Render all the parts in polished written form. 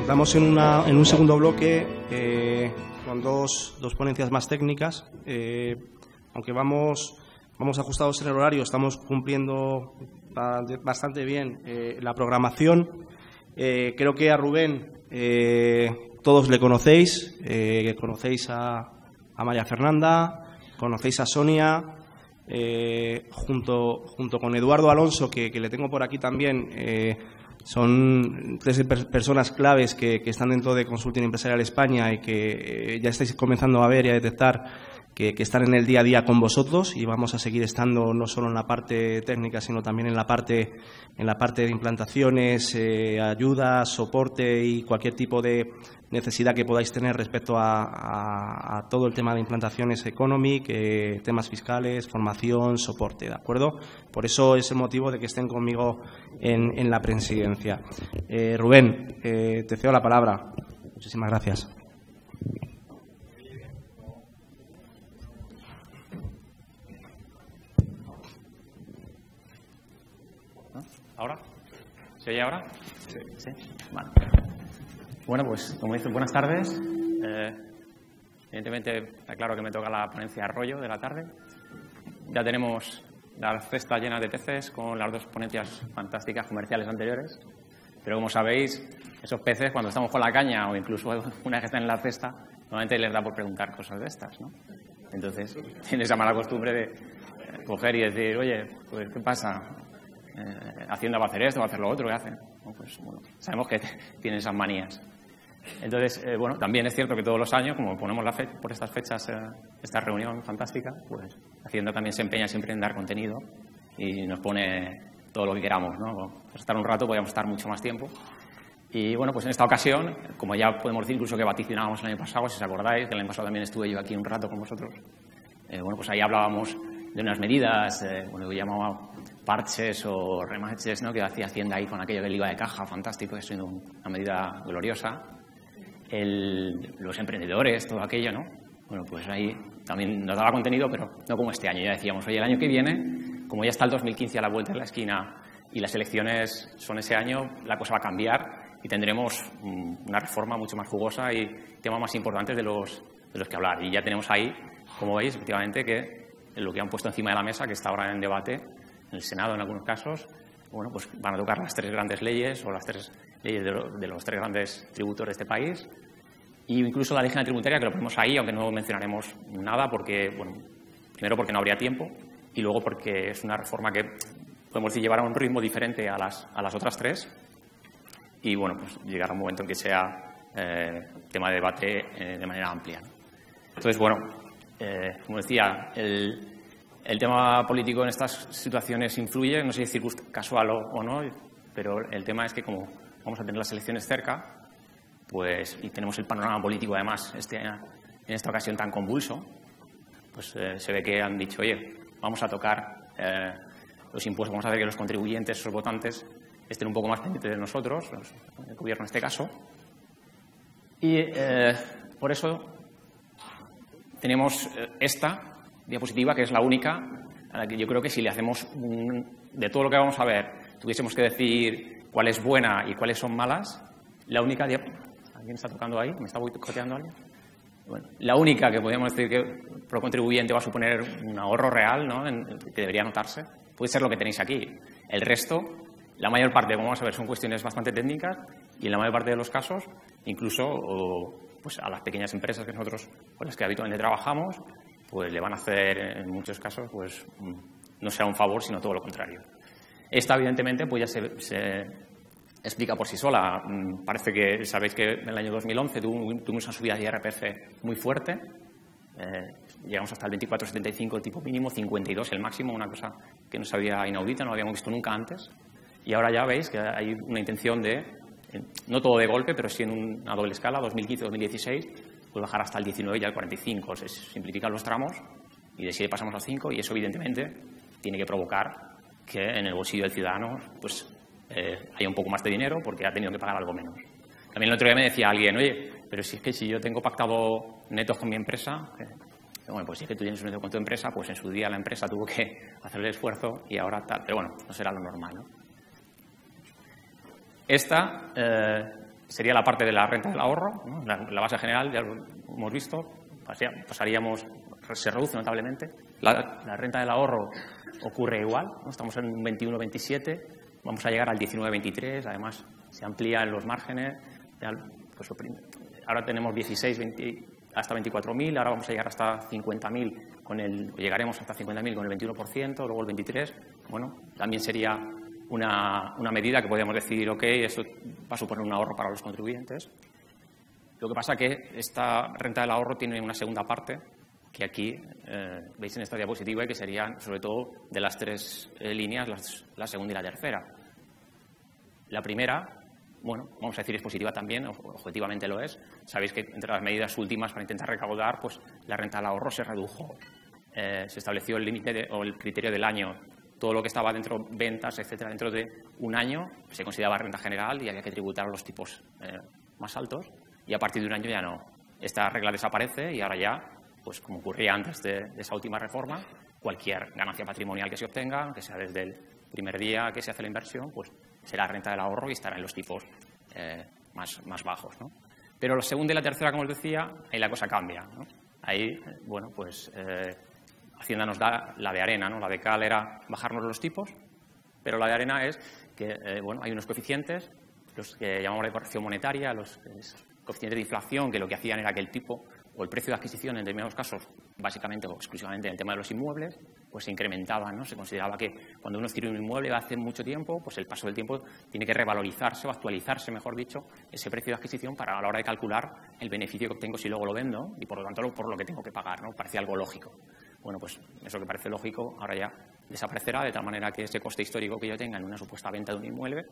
Entramos en un segundo bloque con dos ponencias más técnicas. Aunque vamos ajustados en el horario, estamos cumpliendo bastante bien la programación. Creo que a Rubén todos le conocéis. Conocéis a María Fernanda, conocéis a Sonia, junto con Eduardo Alonso, que le tengo por aquí también. Son tres personas claves que están dentro de Consulting Empresarial España y que ya estáis comenzando a ver y a detectar que están en el día a día con vosotros, y vamos a seguir estando no solo en la parte técnica, sino también en la parte de implantaciones, ayuda, soporte y cualquier tipo de necesidad que podáis tener respecto a todo el tema de implantaciones económicas, temas fiscales, formación, soporte, ¿de acuerdo? Por eso es el motivo de que estén conmigo en la presidencia. Rubén, te cedo la palabra. Muchísimas gracias. ¿Ahora? ¿Se oye ahora? Sí. Vale. Bueno, pues como dices, buenas tardes. Evidentemente, está claro que me toca la ponencia Arroyo de la tarde. Ya tenemos la cesta llena de peces con las dos ponencias fantásticas comerciales anteriores. Pero como sabéis, esos peces, cuando estamos con la caña o incluso una vez que están en la cesta, normalmente les da por preguntar cosas de estas, ¿no? Entonces, tienes esa mala costumbre de coger y decir, oye, pues ¿qué pasa? Hacienda va a hacer esto, va a hacer lo otro, ¿qué hacen? Pues, bueno, sabemos que tienen esas manías. Entonces, bueno, también es cierto que todos los años, como ponemos por estas fechas esta reunión fantástica, pues Hacienda también se empeña siempre en dar contenido y nos pone todo lo que queramos, ¿no? Para estar un rato podríamos estar mucho más tiempo. Y bueno, pues en esta ocasión, como ya podemos decir incluso que vaticinábamos el año pasado, si os acordáis, que el año pasado también estuve yo aquí un rato con vosotros, bueno, pues ahí hablábamos de unas medidas, bueno, que llamaba parches o remaches, ¿no?, que hacía Hacienda ahí con aquello del IVA de caja, fantástico, es una medida gloriosa. Los emprendedores, todo aquello, ¿no? Bueno, pues ahí también nos daba contenido, pero no como este año. Ya decíamos, oye, el año que viene, como ya está el 2015 a la vuelta de la esquina y las elecciones son ese año, la cosa va a cambiar y tendremos una reforma mucho más jugosa y temas más importantes de los que hablar. Y ya tenemos ahí, como veis, efectivamente, que lo que han puesto encima de la mesa, que está ahora en debate en el Senado en algunos casos, bueno, pues van a tocar las tres grandes leyes o las tres leyes de los tres grandes tributos de este país, e incluso la ley general tributaria, que lo ponemos ahí, aunque no mencionaremos nada, porque, bueno, primero porque no habría tiempo y luego porque es una reforma que podemos decir llevará un ritmo diferente a las otras tres y, bueno, pues llegará un momento en que sea tema de debate de manera amplia. Entonces, bueno, como decía, el tema político en estas situaciones influye, no sé si es casual o no, pero el tema es que como vamos a tener las elecciones cerca, pues, y tenemos el panorama político además en esta ocasión tan convulso, pues se ve que han dicho, oye, vamos a tocar los impuestos, vamos a ver que los contribuyentes, los votantes, estén un poco más pendientes de nosotros, el gobierno en este caso, y por eso tenemos esta diapositiva, que es la única a la que yo creo que si le hacemos de todo lo que vamos a ver, tuviésemos que decir cuál es buena y cuáles son malas, la única ¿alguien está tocando ahí? ¿Me está boicoteando alguien? Bueno, la única que podríamos decir que pro contribuyente va a suponer un ahorro real, ¿no?, que debería notarse, puede ser lo que tenéis aquí. El resto, la mayor parte, como vamos a ver, son cuestiones bastante técnicas y en la mayor parte de los casos, incluso pues a las pequeñas empresas que nosotros con las que habitualmente trabajamos, pues le van a hacer en muchos casos, pues no sea un favor, sino todo lo contrario. Esta, evidentemente, pues ya se explica por sí sola. Parece que sabéis que en el año 2011 tuvimos una subida de IRPF muy fuerte. Llegamos hasta el 24,75 el tipo mínimo, 52 el máximo, una cosa que no se había inaudita, no lo habíamos visto nunca antes. Y ahora ya veis que hay una intención de, no todo de golpe, pero sí en una doble escala, 2015-2016, pues bajar hasta el 19 y al 45. Se simplifican los tramos y de 7 pasamos a 5 y eso, evidentemente, tiene que provocar que en el bolsillo del ciudadano pues, haya un poco más de dinero porque ha tenido que pagar algo menos. También el otro día me decía alguien, oye, pero si es que si yo tengo pactado netos con mi empresa, bueno, pues si es que tú tienes un neto con tu empresa, pues en su día la empresa tuvo que hacer el esfuerzo y ahora tal. Pero bueno, no será lo normal, ¿no? Esta sería la parte de la renta del ahorro, ¿no? La base general, ya lo hemos visto, pasaríamos, se reduce notablemente. La renta del ahorro ocurre igual, ¿no? Estamos en un 21-27, vamos a llegar al 19-23, además se amplían los márgenes, pues ahora tenemos 16, 20, hasta 24.000, ahora vamos a llegar hasta 50.000, llegaremos hasta 50.000 con el 21%, luego el 23%, bueno, también sería una medida que podríamos decir, ok, eso va a suponer un ahorro para los contribuyentes. Lo que pasa es que esta renta del ahorro tiene una segunda parte, que aquí veis en esta diapositiva, y que serían, sobre todo, de las tres líneas, la segunda y la tercera. La primera, bueno, vamos a decir es positiva también, objetivamente lo es. Sabéis que entre las medidas últimas para intentar recaudar, pues la renta del ahorro se redujo. Se estableció el límite o el criterio del año. Todo lo que estaba dentro, ventas, etcétera, dentro de un año se consideraba renta general y había que tributar a los tipos más altos. Y a partir de un año ya no. Esta regla desaparece y ahora ya, pues como ocurría antes de esa última reforma, cualquier ganancia patrimonial que se obtenga, que sea desde el primer día que se hace la inversión, pues será renta del ahorro y estará en los tipos más bajos, ¿no? Pero la segunda y la tercera, como os decía, ahí la cosa cambia, ¿no? Ahí, bueno, pues Hacienda nos da la de arena, ¿no? La de cal era bajarnos los tipos, pero la de arena es que, bueno, hay unos coeficientes, los que llamamos de corrección monetaria, los coeficientes de inflación, que lo que hacían era que el tipo o el precio de adquisición, en determinados casos, básicamente o exclusivamente en el tema de los inmuebles, pues se incrementaban, ¿no? Se consideraba que cuando uno adquiere un inmueble hace mucho tiempo, pues el paso del tiempo tiene que revalorizarse o actualizarse, mejor dicho, ese precio de adquisición para a la hora de calcular el beneficio que obtengo si luego lo vendo y, por lo tanto, por lo que tengo que pagar, ¿no? Parece algo lógico. Bueno, pues eso que parece lógico ahora ya desaparecerá, de tal manera que ese coste histórico que yo tenga en una supuesta venta de un inmueble,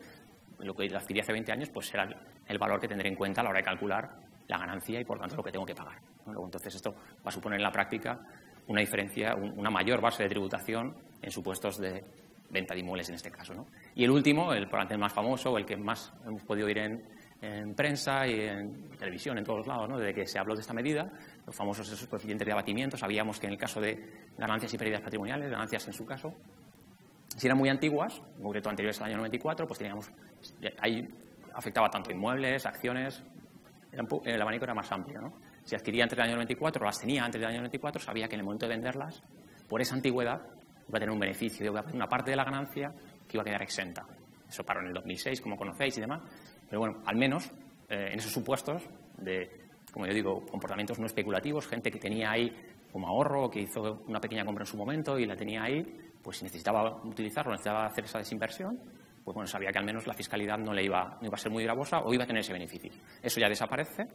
lo que lo adquirí hace 20 años, pues será el valor que tendré en cuenta a la hora de calcular la ganancia y, por tanto, lo que tengo que pagar, ¿no? Luego, entonces, esto va a suponer en la práctica una diferencia, una mayor base de tributación en supuestos de venta de inmuebles en este caso, ¿no? Y el último, el probablemente más famoso, o el que más hemos podido oír en prensa y en televisión, en todos lados, ¿no? Desde que se habló de esta medida, los famosos esos coeficientes de abatimiento. Sabíamos que en el caso de ganancias y pérdidas patrimoniales, ganancias en su caso, si eran muy antiguas, en concreto anteriores al año 94, pues teníamos, ahí afectaba tanto inmuebles, acciones, el abanico era más amplio, ¿no? Si adquiría antes del año 94 o las tenía antes del año 94, sabía que en el momento de venderlas, por esa antigüedad, iba a tener un beneficio, iba a tener una parte de la ganancia que iba a quedar exenta. Eso paró en el 2006, como conocéis y demás. Pero bueno, al menos en esos supuestos de, como yo digo, comportamientos no especulativos, gente que tenía ahí como ahorro, que hizo una pequeña compra en su momento y la tenía ahí, pues si necesitaba utilizarlo, necesitaba hacer esa desinversión, pues bueno, sabía que al menos la fiscalidad no iba a ser muy gravosa o iba a tener ese beneficio. Eso ya desaparece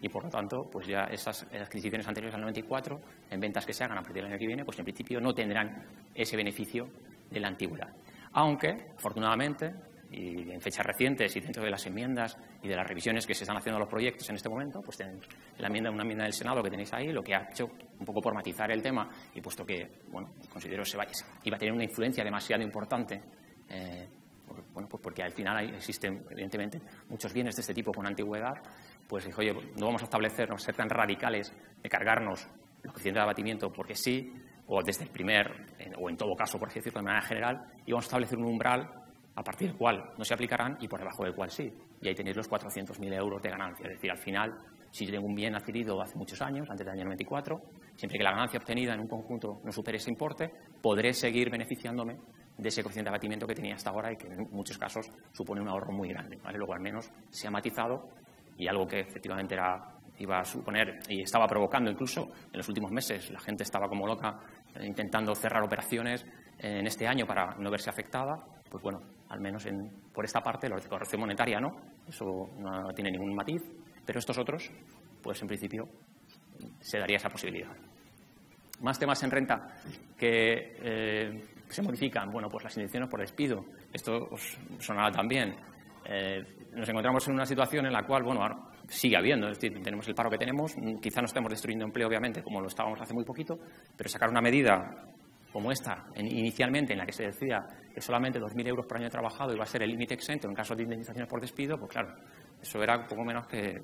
y, por lo tanto, pues ya esas adquisiciones anteriores al 94, en ventas que se hagan a partir del año que viene, pues en principio no tendrán ese beneficio de la antigüedad. Aunque, afortunadamente, y en fechas recientes y dentro de las enmiendas y de las revisiones que se están haciendo a los proyectos en este momento, pues tienen una enmienda del Senado que tenéis ahí, lo que ha hecho un poco por matizar el tema y puesto que, bueno, considero que iba a tener una influencia demasiado importante, bueno, pues porque al final existen, evidentemente, muchos bienes de este tipo con antigüedad, pues dijo, oye, no vamos a establecer, no ser tan radicales de cargarnos los coeficientes de abatimiento porque sí, o desde el primer, o en todo caso, por así decirlo, de manera general, y vamos a establecer un umbral a partir del cual no se aplicarán y por debajo del cual sí. Y ahí tenéis los 400.000 euros de ganancia. Es decir, al final, si yo tengo un bien adquirido hace muchos años, antes del año 94, siempre que la ganancia obtenida en un conjunto no supere ese importe, podré seguir beneficiándome de ese coeficiente de abatimiento que tenía hasta ahora y que en muchos casos supone un ahorro muy grande, ¿vale? Luego, al menos, se ha matizado y algo que efectivamente iba a suponer y estaba provocando incluso en los últimos meses. La gente estaba como loca intentando cerrar operaciones en este año para no verse afectada. Pues bueno, al menos por esta parte, los de corrección monetaria no, eso no tiene ningún matiz, pero estos otros, pues en principio se daría esa posibilidad. Más temas en renta que se modifican, bueno, pues las indemnizaciones por despido, esto os sonará también. Nos encontramos en una situación en la cual, bueno, ahora sigue habiendo, es decir, tenemos el paro que tenemos, quizá no estemos destruyendo empleo, obviamente, como lo estábamos hace muy poquito, pero sacar una medida como esta, inicialmente, en la que se decía que solamente 2.000 euros por año trabajado iba a ser el límite exento en caso de indemnizaciones por despido, pues claro, eso era poco menos que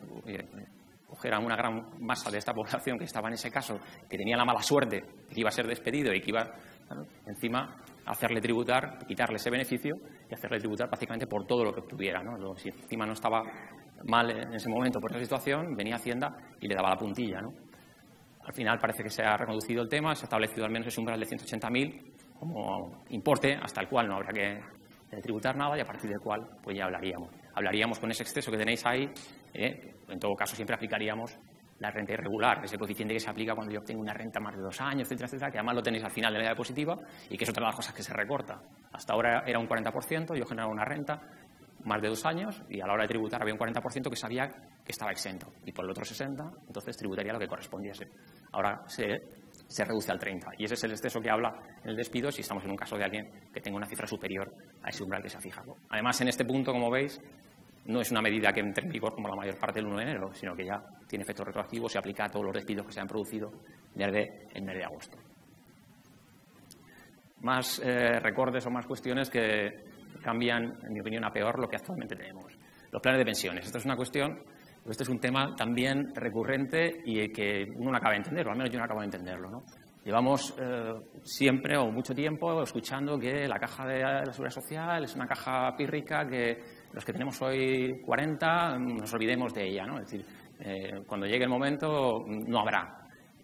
coger a una gran masa de esta población que estaba en ese caso, que tenía la mala suerte de que iba a ser despedido y que iba, claro, encima hacerle tributar, quitarle ese beneficio y hacerle tributar prácticamente por todo lo que obtuviera, ¿no? Si encima no estaba mal en ese momento por esa situación, venía Hacienda y le daba la puntilla, ¿no? Al final parece que se ha reconducido el tema, se ha establecido al menos ese umbral de 180.000 como importe hasta el cual no habrá que tributar nada y a partir del cual pues ya hablaríamos con ese exceso que tenéis ahí. En todo caso siempre aplicaríamos la renta irregular, ese coeficiente que se aplica cuando yo obtengo una renta más de 2 años, etcétera, etcétera, que además lo tenéis al final de la edad positiva y que es otra de las cosas que se recorta. Hasta ahora era un 40%, yo generaba una renta más de 2 años y a la hora de tributar había un 40% que sabía que estaba exento y por el otro 60% entonces tributaría lo que correspondiese. Ahora se reduce al 30% y ese es el exceso que habla en el despido si estamos en un caso de alguien que tenga una cifra superior a ese umbral que se ha fijado. Además, en este punto, como veis, no es una medida que entre en vigor como la mayor parte del 1 de enero, sino que ya tiene efecto retroactivo, se aplica a todos los despidos que se han producido desde el mes de agosto. Más recortes o más cuestiones que cambian, en mi opinión, a peor lo que actualmente tenemos. Los planes de pensiones. Esta es una cuestión, este es un tema también recurrente y que uno no acaba de entender, o al menos yo no acabo de entenderlo, ¿no? Llevamos siempre o mucho tiempo escuchando que la caja de la Seguridad Social es una caja pírrica que los que tenemos hoy 40 nos olvidemos de ella, ¿no? Es decir, cuando llegue el momento no habrá.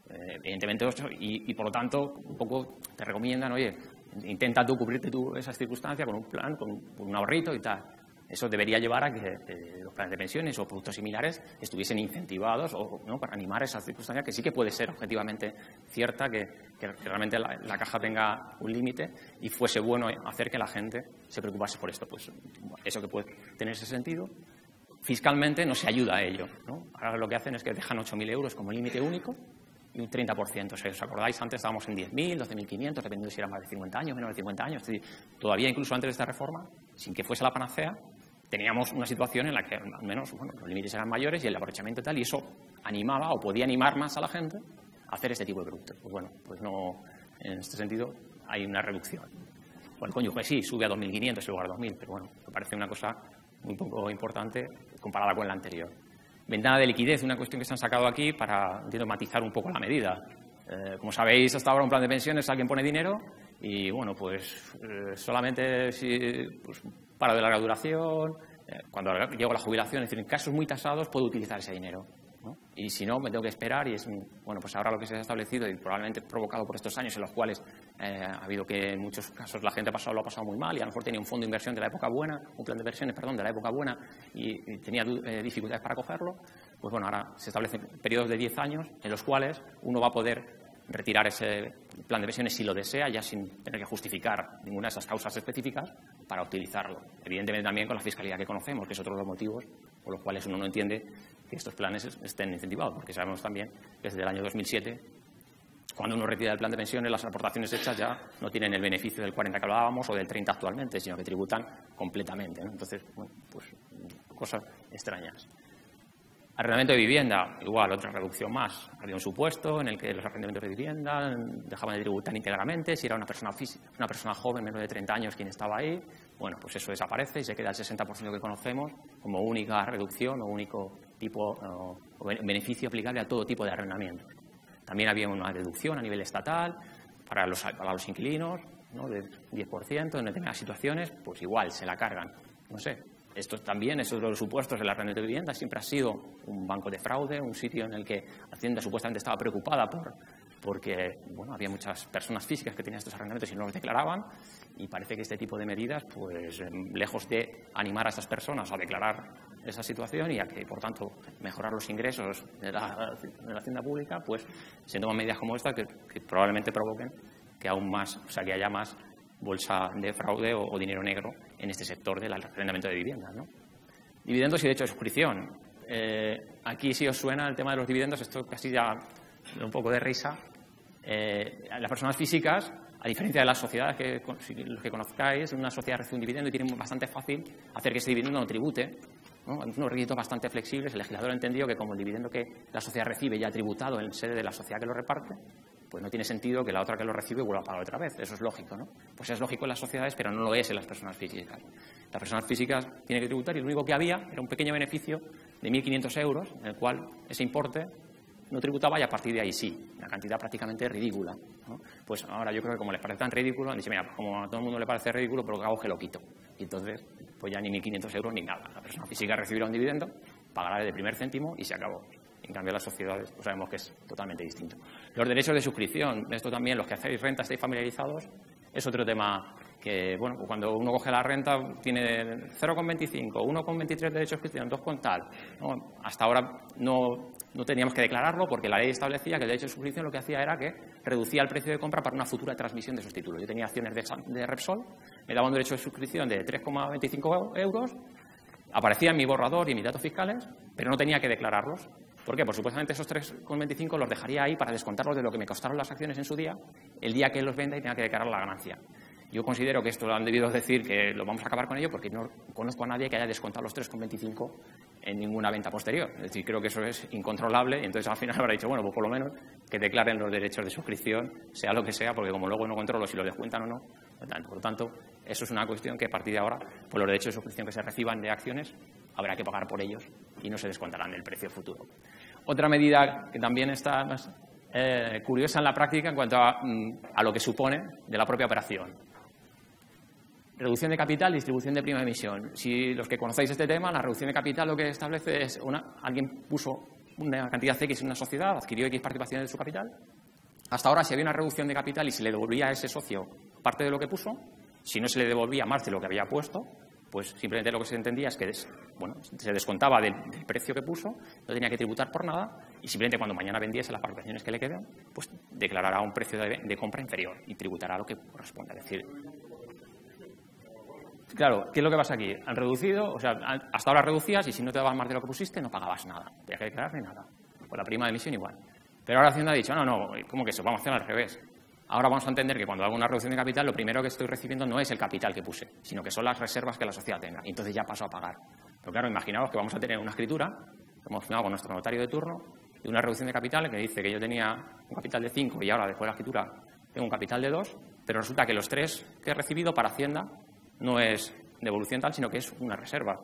Evidentemente, y por lo tanto, un poco te recomiendan, oye, intenta tú cubrirte esas circunstancias con un plan, con un ahorrito y tal. Eso debería llevar a que los planes de pensiones o productos similares estuviesen incentivados ¿no? para animar esas circunstancias, que sí que puede ser objetivamente cierta, que realmente la caja tenga un límite y fuese bueno hacer que la gente se preocupase por esto. Pues eso que puede tener ese sentido. Fiscalmente no se ayuda a ello, ¿no? Ahora lo que hacen es que dejan 8.000 euros como límite único y un 30%. Si os acordáis, antes estábamos en 10.000, 12.500, dependiendo de si era más de 50 años, menos de 50 años. Es decir, todavía incluso antes de esta reforma, sin que fuese la panacea, teníamos una situación en la que al menos los límites eran mayores y el aprovechamiento y tal, y eso animaba o podía animar más a la gente a hacer este tipo de productos. Pues bueno, pues no, en este sentido hay una reducción. Bueno, el cónyuge sí, sube a 2.500 en lugar de 2.000, pero bueno, me parece una cosa muy poco importante comparada con la anterior. Ventana de liquidez, una cuestión que se han sacado aquí para, entiendo, matizar un poco la medida. Como sabéis, hasta ahora un plan de pensiones, alguien pone dinero y, bueno, pues solamente si paro de larga duración, cuando llego a la jubilación, es decir, en casos muy tasados puedo utilizar ese dinero, ¿no? Y si no, me tengo que esperar y es, bueno, pues ahora lo que se ha establecido y probablemente provocado por estos años en los cuales ha habido que en muchos casos la gente lo ha pasado muy mal y a lo mejor tenía un fondo de inversión de la época buena, un plan de inversiones, perdón, de la época buena y tenía dificultades para cogerlo, pues bueno, ahora se establecen periodos de 10 años en los cuales uno va a poder retirar ese plan de pensiones si lo desea, ya sin tener que justificar ninguna de esas causas específicas para utilizarlo. Evidentemente también con la fiscalidad que conocemos, que es otro de los motivos por los cuales uno no entiende que estos planes estén incentivados, porque sabemos también que desde el año 2007, cuando uno retira el plan de pensiones, las aportaciones hechas ya no tienen el beneficio del 40 que hablábamos o del 30 actualmente, sino que tributan completamente, ¿no? Entonces, bueno, pues cosas extrañas. Arrendamiento de vivienda, igual, otra reducción más. Había un supuesto en el que los arrendamientos de vivienda dejaban de tributar íntegramente. Si era una persona física, una persona joven, menos de 30 años, quien estaba ahí, bueno, pues eso desaparece y se queda el 60% que conocemos como única reducción o único tipo o beneficio aplicable a todo tipo de arrendamiento. También había una deducción a nivel estatal para los inquilinos, ¿no? Del 10%. En determinadas situaciones, pues igual, se la cargan. No sé. Esto también, esos de los supuestos del arrendamiento de vivienda, siempre ha sido un banco de fraude, un sitio en el que Hacienda supuestamente estaba preocupada porque bueno, había muchas personas físicas que tenían estos arrendamientos y no los declaraban, y parece que este tipo de medidas, pues lejos de animar a estas personas a declarar esa situación y a que, por tanto, mejorar los ingresos de la hacienda pública, pues se toman medidas como esta que probablemente provoquen que aún más, o sea, que haya más bolsa de fraude o dinero negro en este sector del arrendamiento de viviendas, ¿no? Dividendos y derecho de suscripción. Aquí, si os suena el tema de los dividendos, esto casi ya un poco de risa. Las personas físicas, a diferencia de las sociedades los que conozcáis, una sociedad recibe un dividendo y tiene bastante fácil hacer que ese dividendo no tribute, ¿no? Unos requisitos bastante flexibles. El legislador ha entendido que como el dividendo que la sociedad recibe ya ha tributado en sede de la sociedad que lo reparte, pues no tiene sentido que la otra que lo recibe vuelva a pagar otra vez. Eso es lógico, ¿no? Pues es lógico en las sociedades, pero no lo es en las personas físicas. Las personas físicas tienen que tributar y lo único que había era un pequeño beneficio de 1.500 euros, en el cual ese importe no tributaba y a partir de ahí sí, una cantidad prácticamente ridícula, ¿no? Pues ahora yo creo que como les parece tan ridículo, han dicho, mira, pues como a todo el mundo le parece ridículo, pero lo que hago es que lo quito. Y entonces, pues ya ni 1.500 euros ni nada. La persona física recibirá un dividendo pagará desde el primer céntimo y se acabó. En cambio, las sociedades pues sabemos que es totalmente distinto. Los derechos de suscripción, esto también, los que hacéis renta estáis familiarizados, es otro tema que, bueno, cuando uno coge la renta tiene 0,25, 1,23 de derecho de suscripción, 2 con tal. ¿No? Hasta ahora no teníamos que declararlo porque la ley establecía que el derecho de suscripción lo que hacía era que reducía el precio de compra para una futura transmisión de esos títulos. Yo tenía acciones de Repsol, me daba un derecho de suscripción de 3,25 euros, aparecía en mi borrador y en mis datos fiscales, pero no tenía que declararlos. ¿Por qué? Pues supuestamente esos 3,25 los dejaría ahí para descontarlos de lo que me costaron las acciones en su día, el día que los venda y tenga que declarar la ganancia. Yo considero que esto lo han debido decir, que lo vamos a acabar con ello, porque no conozco a nadie que haya descontado los 3,25 en ninguna venta posterior. Es decir, creo que eso es incontrolable y entonces al final habrá dicho, bueno, pues por lo menos que declaren los derechos de suscripción, sea lo que sea, porque como luego no controlo si lo descuentan o no, por lo tanto, eso es una cuestión que a partir de ahora, pues los derechos de suscripción que se reciban de acciones, habrá que pagar por ellos y no se descontarán del precio futuro. Otra medida que también está más curiosa en la práctica en cuanto a lo que supone de la propia operación. Reducción de capital, distribución de prima de emisión. Si los que conocéis este tema, la reducción de capital lo que establece es alguien puso una cantidad X en una sociedad, adquirió X participaciones de su capital. Hasta ahora, si había una reducción de capital y se le devolvía a ese socio parte de lo que puso, si no se le devolvía más de lo que había puesto, pues simplemente lo que se entendía es que se descontaba del precio que puso, no tenía que tributar por nada y simplemente cuando mañana vendiese las participaciones que le quedan, pues declarará un precio de compra inferior y tributará lo que corresponde. Es decir, claro, ¿qué es lo que pasa aquí? Han reducido, o sea, hasta ahora reducías y si no te dabas más de lo que pusiste no pagabas nada, no tenías que declarar ni nada. Pues la prima de emisión igual. Pero ahora Hacienda ha dicho, no, ¿cómo que eso? Vamos a hacer al revés. Ahora vamos a entender que cuando hago una reducción de capital, lo primero que estoy recibiendo no es el capital que puse, sino que son las reservas que la sociedad tenga. Y entonces ya paso a pagar. Pero claro, imaginaos que vamos a tener una escritura, que hemos firmado con nuestro notario de turno, de una reducción de capital que dice que yo tenía un capital de 5 y ahora después de la escritura tengo un capital de 2, pero resulta que los 3 que he recibido para Hacienda no es devolución tal, sino que es una reserva.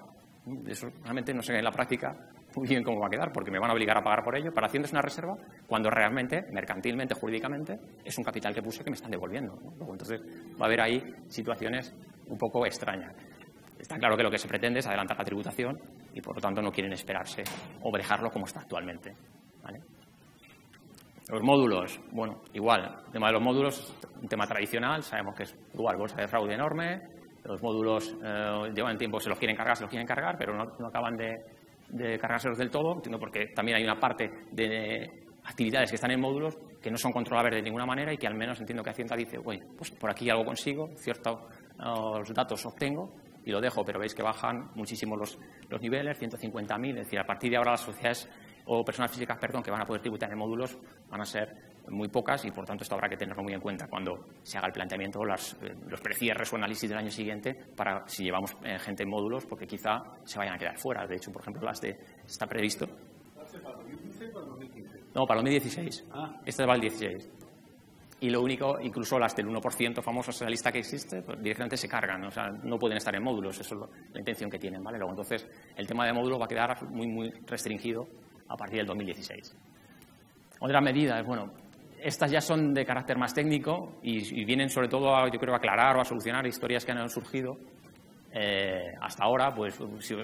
Eso realmente no sé en la práctica muy bien cómo va a quedar, porque me van a obligar a pagar por ello. Para Hacienda es una reserva cuando realmente, mercantilmente, jurídicamente, es un capital que puse que me están devolviendo, ¿no? Luego, entonces va a haber ahí situaciones un poco extrañas. Está claro que lo que se pretende es adelantar la tributación y, por lo tanto, no quieren esperarse o dejarlo como está actualmente, ¿vale? Los módulos, bueno, igual, el tema de los módulos, un tema tradicional, sabemos que es igual, bolsa de fraude enorme. Los módulos llevan tiempo, se los quieren cargar, pero no acaban de cargárselos del todo. Entiendo porque también hay una parte de actividades que están en módulos que no son controlables de ninguna manera y que al menos entiendo que Hacienda dice, oye, pues por aquí algo consigo, ciertos datos obtengo y lo dejo, pero veis que bajan muchísimo los niveles, 150.000, es decir, a partir de ahora las sociedades o personas físicas, perdón, que van a poder tributar en módulos van a ser muy pocas y, por tanto, esto habrá que tenerlo muy en cuenta cuando se haga el planteamiento, los precierres o análisis del año siguiente para si llevamos gente en módulos, porque quizá se vayan a quedar fuera. De hecho, por ejemplo, está previsto. ¿Para 2015 o para 2015? No, para el 2016. Este va el 16. Y lo único, incluso las del 1% famosos, esa lista que existe, pues directamente se cargan, o sea, no pueden estar en módulos, eso es la intención que tienen, ¿vale? Luego, entonces, el tema de módulos va a quedar muy, muy restringido a partir del 2016. Otras medidas, bueno, estas ya son de carácter más técnico y vienen sobre todo a, yo creo, a aclarar o a solucionar historias que han surgido hasta ahora. Pues si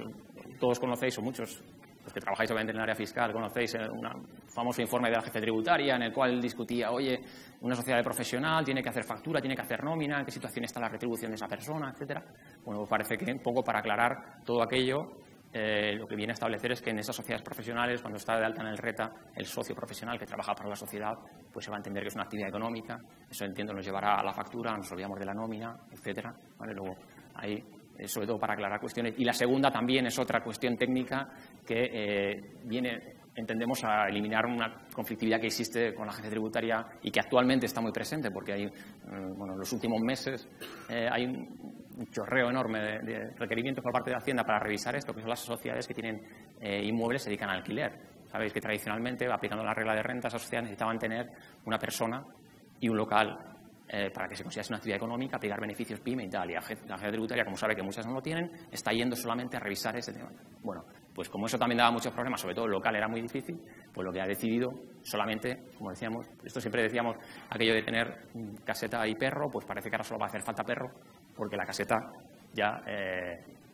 todos conocéis, o muchos, los que trabajáis obviamente en el área fiscal, conocéis un famoso informe de la jefe tributaria en el cual discutía, oye, una sociedad de profesional tiene que hacer factura, tiene que hacer nómina, en qué situación está la retribución de esa persona, etcétera. Bueno, parece que un poco para aclarar todo aquello, lo que viene a establecer es que en esas sociedades profesionales, cuando está de alta en el RETA, el socio profesional que trabaja para la sociedad, pues se va a entender que es una actividad económica, eso entiendo nos llevará a la factura, nos olvidamos de la nómina, etcétera, ¿vale? Luego, ahí, sobre todo para aclarar cuestiones. Y la segunda también es otra cuestión técnica que viene, entendemos, a eliminar una conflictividad que existe con la agencia tributaria y que actualmente está muy presente, porque hay, bueno, en los últimos meses hay un chorreo enorme de requerimientos por parte de Hacienda para revisar esto, que son las sociedades que tienen inmuebles se dedican al alquiler. Sabéis que tradicionalmente, aplicando la regla de renta, esas sociedades necesitaban tener una persona y un local para que se considerase una actividad económica, aplicar beneficios PYME y tal. Y la agencia tributaria, como sabe que muchas no lo tienen, está yendo solamente a revisar ese tema. Bueno, pues como eso también daba muchos problemas, sobre todo el local era muy difícil, pues lo que ha decidido solamente, como decíamos, esto siempre decíamos, aquello de tener caseta y perro, pues parece que ahora solo va a hacer falta perro, porque la caseta ya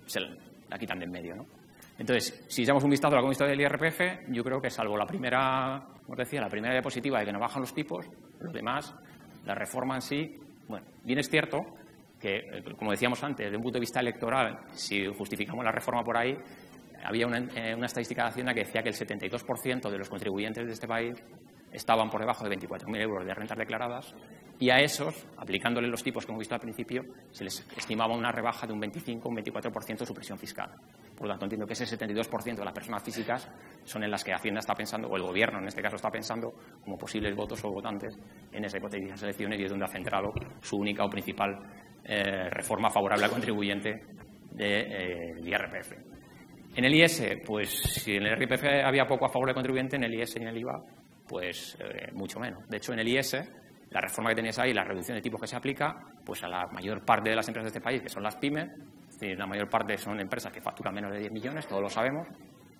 se la quitan de en medio, ¿no? Entonces, si echamos un vistazo a la comisión del IRPF, yo creo que salvo la primera, como os decía, la primera diapositiva de que nos bajan los tipos, los demás, la reforma en sí, bueno, bien es cierto que, como decíamos antes, desde un punto de vista electoral, si justificamos la reforma por ahí, había una estadística de Hacienda que decía que el 72% de los contribuyentes de este país estaban por debajo de 24.000 euros de rentas declaradas y a esos, aplicándole los tipos que hemos visto al principio, se les estimaba una rebaja de un 25 o un 24% de su presión fiscal. Por lo tanto, entiendo que ese 72% de las personas físicas son en las que Hacienda está pensando, o el Gobierno en este caso está pensando, como posibles votos o votantes en esas hipotéticas elecciones y es donde ha centrado su única o principal reforma favorable al contribuyente del IRPF. En el IS, pues si en el IRPF había poco a favor del contribuyente, en el IS y en el IVA, pues mucho menos. De hecho, en el IS, la reforma que tenéis ahí, la reducción de tipos que se aplica, pues a la mayor parte de las empresas de este país, que son las pymes, es decir, la mayor parte son empresas que facturan menos de 10 millones, todos lo sabemos,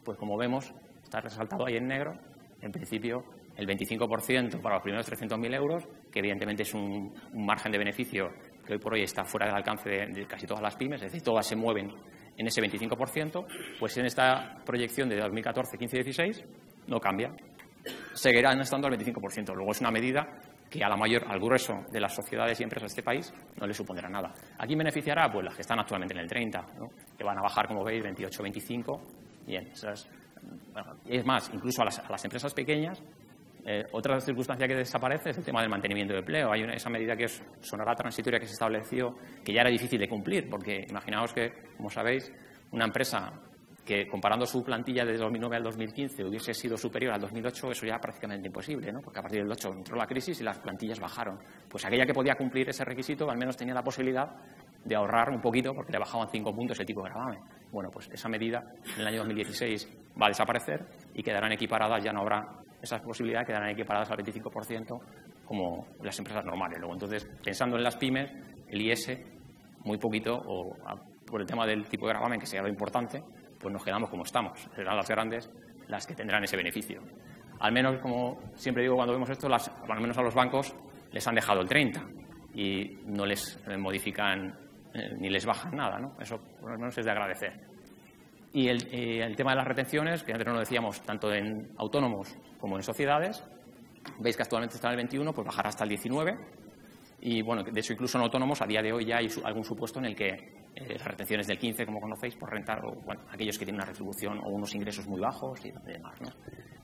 pues como vemos, está resaltado ahí en negro, en principio, el 25% para los primeros 300.000 euros, que evidentemente es un margen de beneficio que hoy por hoy está fuera del alcance de casi todas las pymes, es decir, todas se mueven en ese 25%, pues en esta proyección de 2014, 15 y 16 no cambia. Seguirán estando al 25%. Luego es una medida que al grueso de las sociedades y empresas de este país no le supondrá nada. ¿A quién beneficiará? Pues las que están actualmente en el 30, ¿no? Que van a bajar, como veis, 28, 25. Bien, bueno, es más, incluso a las empresas pequeñas, otra circunstancia que desaparece es el tema del mantenimiento de empleo. Hay esa medida que sonará transitoria que se estableció, que ya era difícil de cumplir, porque imaginaos que, como sabéis, una empresa que comparando su plantilla de 2009 al 2015 hubiese sido superior al 2008, eso ya era prácticamente imposible, ¿no? Porque a partir del 8 entró la crisis y las plantillas bajaron. Pues aquella que podía cumplir ese requisito al menos tenía la posibilidad de ahorrar un poquito porque le bajaban 5 puntos el tipo de gravamen. Bueno, pues esa medida en el año 2016 va a desaparecer y quedarán equiparadas, ya no habrá esas posibilidades, quedarán equiparadas al 25% como las empresas normales. Luego, entonces, pensando en las pymes, el IS, muy poquito, o por el tema del tipo de gravamen, que sería lo importante, pues nos quedamos como estamos. Serán las grandes las que tendrán ese beneficio. Al menos, como siempre digo cuando vemos esto, al menos a los bancos les han dejado el 30 y no les modifican ni les bajan nada, ¿no? Eso por lo menos es de agradecer. Y el tema de las retenciones, que antes nos decíamos tanto en autónomos como en sociedades, veis que actualmente está en el 21, pues bajará hasta el 19. Y bueno, de hecho incluso en autónomos a día de hoy ya hay algún supuesto en el que las retenciones del 15, como conocéis, por rentar, o bueno, aquellos que tienen una retribución o unos ingresos muy bajos y demás, ¿no?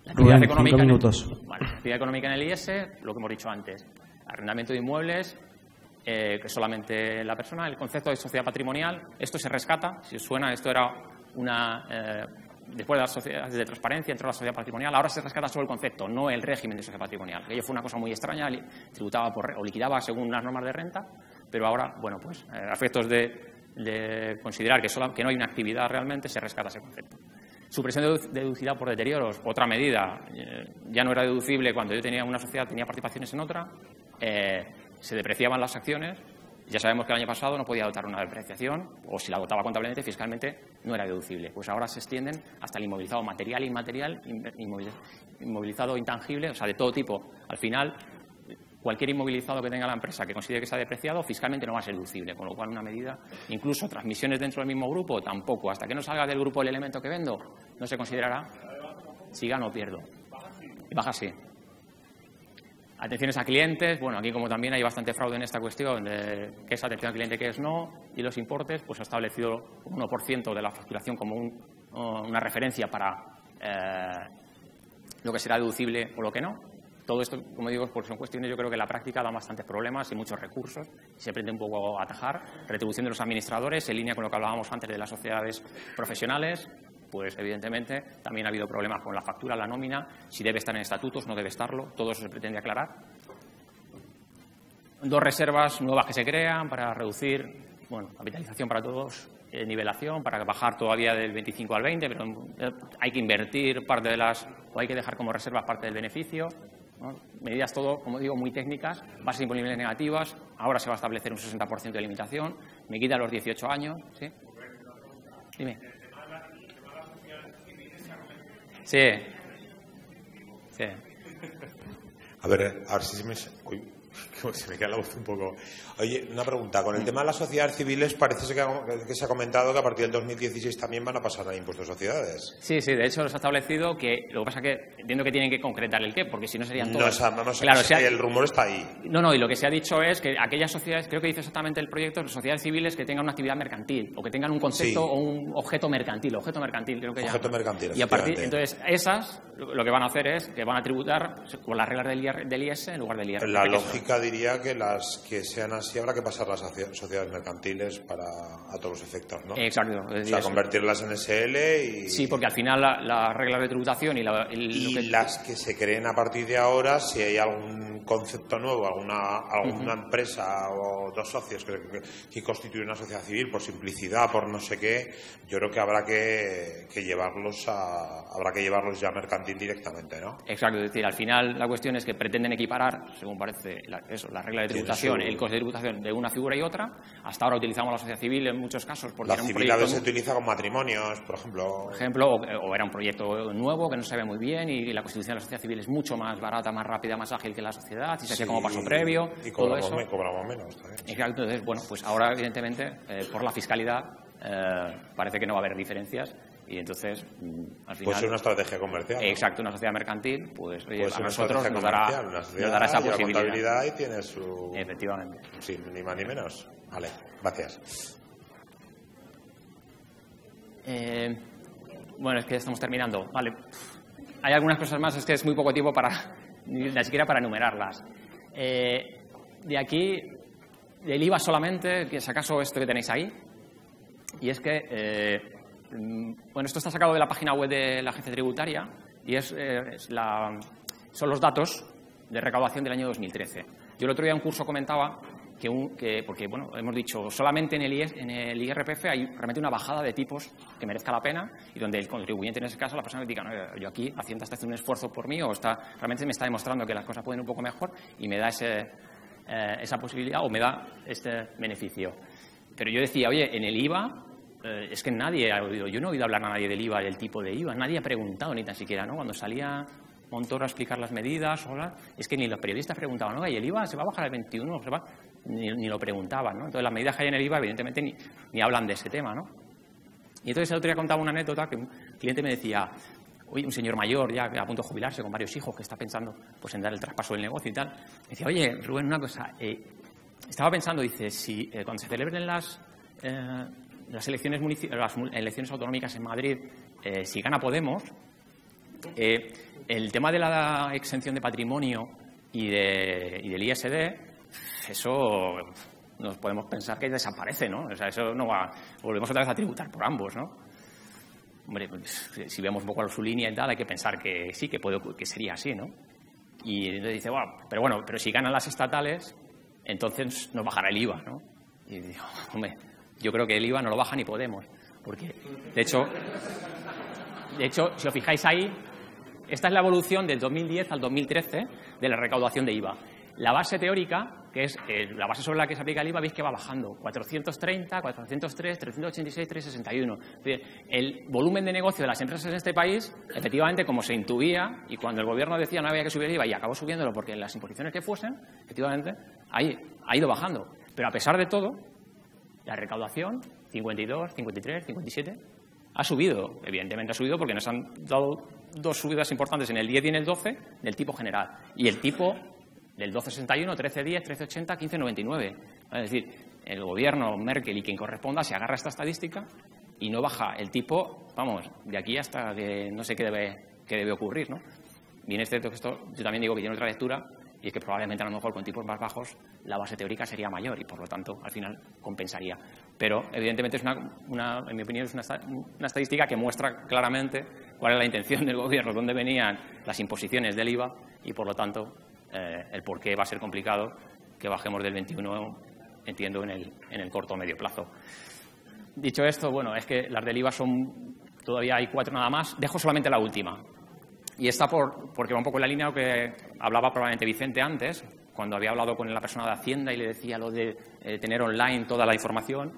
La actividad económica la actividad económica en el IS, lo que hemos dicho antes, arrendamiento de inmuebles, que solamente la persona, el concepto de sociedad patrimonial, esto se rescata, si os suena, esto era después de las sociedades de transparencia, entró la sociedad patrimonial, ahora se rescata solo el concepto, no el régimen de sociedad patrimonial. Aquello fue una cosa muy extraña, tributaba o liquidaba según las normas de renta, pero ahora, bueno, pues a efectos de considerar que no hay una actividad realmente, se rescata ese concepto. Supresión de deducibilidad por deterioros, otra medida, ya no era deducible cuando yo tenía una sociedad, tenía participaciones en otra, se depreciaban las acciones. Ya sabemos que el año pasado no podía adoptar una depreciación, o si la adoptaba contablemente, fiscalmente no era deducible. Pues ahora se extienden hasta el inmovilizado material e inmaterial, inmovilizado intangible, o sea, de todo tipo. Al final, cualquier inmovilizado que tenga la empresa que considere que se ha depreciado, fiscalmente no va a ser deducible, con lo cual una medida, incluso transmisiones dentro del mismo grupo, tampoco. Hasta que no salga del grupo el elemento que vendo, no se considerará si gano o pierdo. Y baja así. Atenciones a clientes, bueno, aquí como también hay bastante fraude en esta cuestión de qué es atención al cliente, qué es no, y los importes, pues ha establecido un 1% de la facturación como una referencia para lo que será deducible o lo que no. Todo esto, como digo, pues son cuestiones, yo creo que en la práctica da bastantes problemas y muchos recursos, se aprende un poco a atajar. Retribución de los administradores, en línea con lo que hablábamos antes de las sociedades profesionales, pues evidentemente también ha habido problemas con la factura, la nómina, si debe estar en estatutos, no debe estarlo, todo eso se pretende aclarar. 2 reservas nuevas que se crean para reducir, bueno, capitalización para todos, nivelación, para bajar todavía del 25 al 20, pero hay que invertir parte de o hay que dejar como reservas parte del beneficio, ¿no? Medidas todo, como digo, muy técnicas, bases imponibles negativas, ahora se va a establecer un 60% de limitación, me quita los 18 años, ¿sí? Dime. Sí. Sí. A ver si se me... Uy, Se me queda la voz un poco... Oye, una pregunta. Con el tema de las sociedades civiles parece que se ha comentado que a partir del 2016 también van a pasar a impuestos de sociedades. Sí, de hecho se ha establecido que... Lo que pasa es que entiendo que tienen que concretar el qué, porque si no serían todos... Claro, el rumor está ahí. No, y lo que se ha dicho es que aquellas sociedades, creo que dice exactamente el proyecto, sociedades civiles que tengan una actividad mercantil o que tengan un concepto o un objeto mercantil, creo que objeto mercantil, y a partir, entonces, esas lo que van a hacer es que van a tributar con las reglas del IS en lugar del IRPF. La lógica diría que las que sean así habrá que pasar las sociedades mercantiles a todos los efectos, ¿no? Exacto. O sea, convertirlas en SL y... Sí, porque al final las reglas de tributación y las que se creen a partir de ahora, si hay algún concepto nuevo, alguna empresa o dos socios que constituyen una sociedad civil por simplicidad, por no sé qué, yo creo que habrá que llevarlos ya mercantil directamente, ¿no? Exacto, es decir, al final la cuestión es que pretenden equiparar, según parece, la regla de tributación, el coste de tributación de una figura y otra. Hasta ahora utilizamos la sociedad civil en muchos casos porque la era un civil proyecto... a veces se utiliza con matrimonios, por ejemplo. O era un proyecto nuevo que no se ve muy bien y la constitución de la sociedad civil es mucho más barata, más rápida, más ágil que la sociedad, y se hace como paso previo, y todo eso. cobramos menos también. Exacto, entonces, bueno, pues ahora evidentemente por la fiscalidad parece que no va a haber diferencias. Y entonces, al final... Pues es una estrategia comercial, ¿no? Exacto, una sociedad mercantil, pues a nosotros nos dará esa posibilidad. La contabilidad y tiene su... Efectivamente. Sí, ni más ni menos. Vale, gracias. Bueno, es que estamos terminando. Vale. Hay algunas cosas más, es que es muy poco tiempo ni siquiera para enumerarlas. De aquí, del IVA solamente, que es acaso esto que tenéis ahí, y es que... bueno, esto está sacado de la página web de la agencia tributaria y son los datos de recaudación del año 2013. Yo el otro día en un curso comentaba porque bueno, hemos dicho, solamente en el IRPF hay realmente una bajada de tipos que merezca la pena y donde el contribuyente, en ese caso, la persona que diga, no, yo aquí Hacienda está haciendo un esfuerzo por mí o realmente me está demostrando que las cosas pueden ir un poco mejor y me da esa posibilidad o me da este beneficio. Pero yo decía, oye, en el IVA... es que nadie ha oído, yo no he oído hablar a nadie del IVA, del tipo de IVA, nadie ha preguntado ni tan siquiera, ¿no? Cuando salía Montoro a explicar las medidas, es que ni los periodistas preguntaban, ¿no? ¿Y el IVA se va a bajar al 21? Ni lo preguntaban, ¿no? Entonces las medidas que hay en el IVA, evidentemente, ni hablan de ese tema, ¿no? Y entonces el otro día contaba una anécdota que un cliente me decía, oye, un señor mayor ya a punto de jubilarse con varios hijos que está pensando pues en dar el traspaso del negocio y tal, me decía, oye, Rubén, una cosa, estaba pensando, dice, si cuando se celebren las elecciones autonómicas en Madrid, si gana Podemos, el tema de la exención de patrimonio y del ISD, eso nos podemos pensar que desaparece, ¿no? O sea, eso no va, volvemos otra vez a tributar por ambos, ¿no? Hombre, pues, si vemos un poco su línea y tal, hay que pensar que sí, que sería así, ¿no? Y entonces dice, pero si ganan las estatales, entonces nos bajará el IVA, ¿no? Y digo, hombre, yo creo que el IVA no lo baja ni Podemos, porque, de hecho, si os fijáis ahí, esta es la evolución del 2010 al 2013 de la recaudación de IVA. La base teórica, que es la base sobre la que se aplica el IVA, veis que va bajando. 430, 403, 386, 361. El volumen de negocio de las empresas en este país, efectivamente, como se intuía, y cuando el gobierno decía no había que subir el IVA y acabó subiéndolo porque las imposiciones que fuesen, efectivamente, ha ido bajando. Pero a pesar de todo, la recaudación, 52, 53, 57, ha subido. Evidentemente ha subido porque nos han dado dos subidas importantes en el 10 y en el 12 del tipo general. Y el tipo del 12,61, 13,10, 13,80, 15,99. Es decir, el gobierno, Merkel y quien corresponda se agarra a esta estadística y no baja el tipo, vamos, de aquí hasta que no sé qué debe ocurrir, ¿no? Bien es cierto que esto, yo también digo que tiene otra lectura, y es que probablemente a lo mejor con tipos más bajos la base teórica sería mayor y por lo tanto al final compensaría. Pero evidentemente es en mi opinión es una estadística que muestra claramente cuál es la intención del gobierno, dónde venían las imposiciones del IVA y por lo tanto el por qué va a ser complicado que bajemos del 21, entiendo, en el corto o medio plazo. Dicho esto, bueno, es que las del IVA todavía hay 4 nada más. Dejo solamente la última. Y está porque va un poco en la línea de lo que hablaba probablemente Vicente antes, cuando había hablado con la persona de Hacienda y le decía lo de tener online toda la información,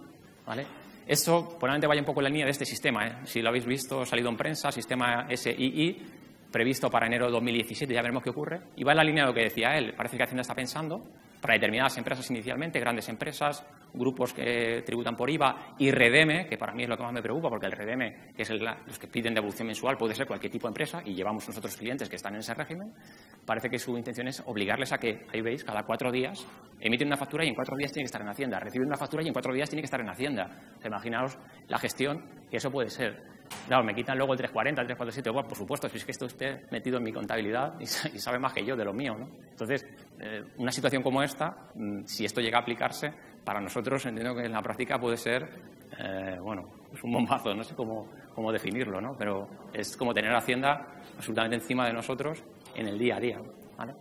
¿vale? Esto probablemente vaya un poco en la línea de este sistema, ¿eh? Si lo habéis visto, salido en prensa, sistema SII, previsto para enero de 2017, ya veremos qué ocurre. Y va en la línea de lo que decía él. Parece que Hacienda está pensando para determinadas empresas inicialmente, grandes empresas, grupos que tributan por IVA y Redeme, que para mí es lo que más me preocupa, porque el Redeme, que es los que piden devolución mensual, puede ser cualquier tipo de empresa, y llevamos nosotros clientes que están en ese régimen. Parece que su intención es obligarles a que, ahí veis, cada 4 días emiten una factura y en 4 días tiene que estar en Hacienda, reciben una factura y en 4 días tiene que estar en Hacienda. O sea, imaginaos la gestión que eso puede ser. Claro, me quitan luego el 340, el 347, bueno, por supuesto, si es que esto esté metido en mi contabilidad y sabe más que yo de lo mío, ¿no? Entonces, una situación como esta, si esto llega a aplicarse, para nosotros entiendo que en la práctica puede ser, bueno, es un bombazo, no sé cómo definirlo, ¿no? Pero es como tener a Hacienda absolutamente encima de nosotros en el día a día, ¿vale?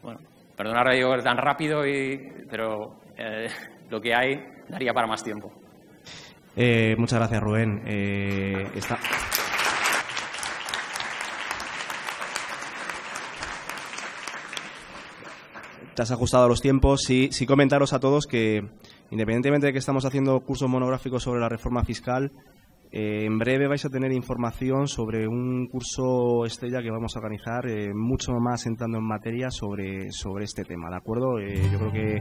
Bueno, perdonad yo tan rápido, pero lo que hay daría para más tiempo. Muchas gracias, Rubén. Te has ajustado a los tiempos. Sí comentaros a todos que, independientemente de que estamos haciendo cursos monográficos sobre la reforma fiscal, en breve vais a tener información sobre un curso estrella que vamos a organizar, mucho más entrando en materia sobre este tema, ¿de acuerdo? Yo creo que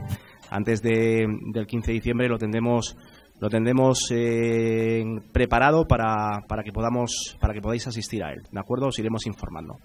antes del 15 de diciembre lo tendremos preparado para que podáis asistir a él, ¿de acuerdo? Os iremos informando.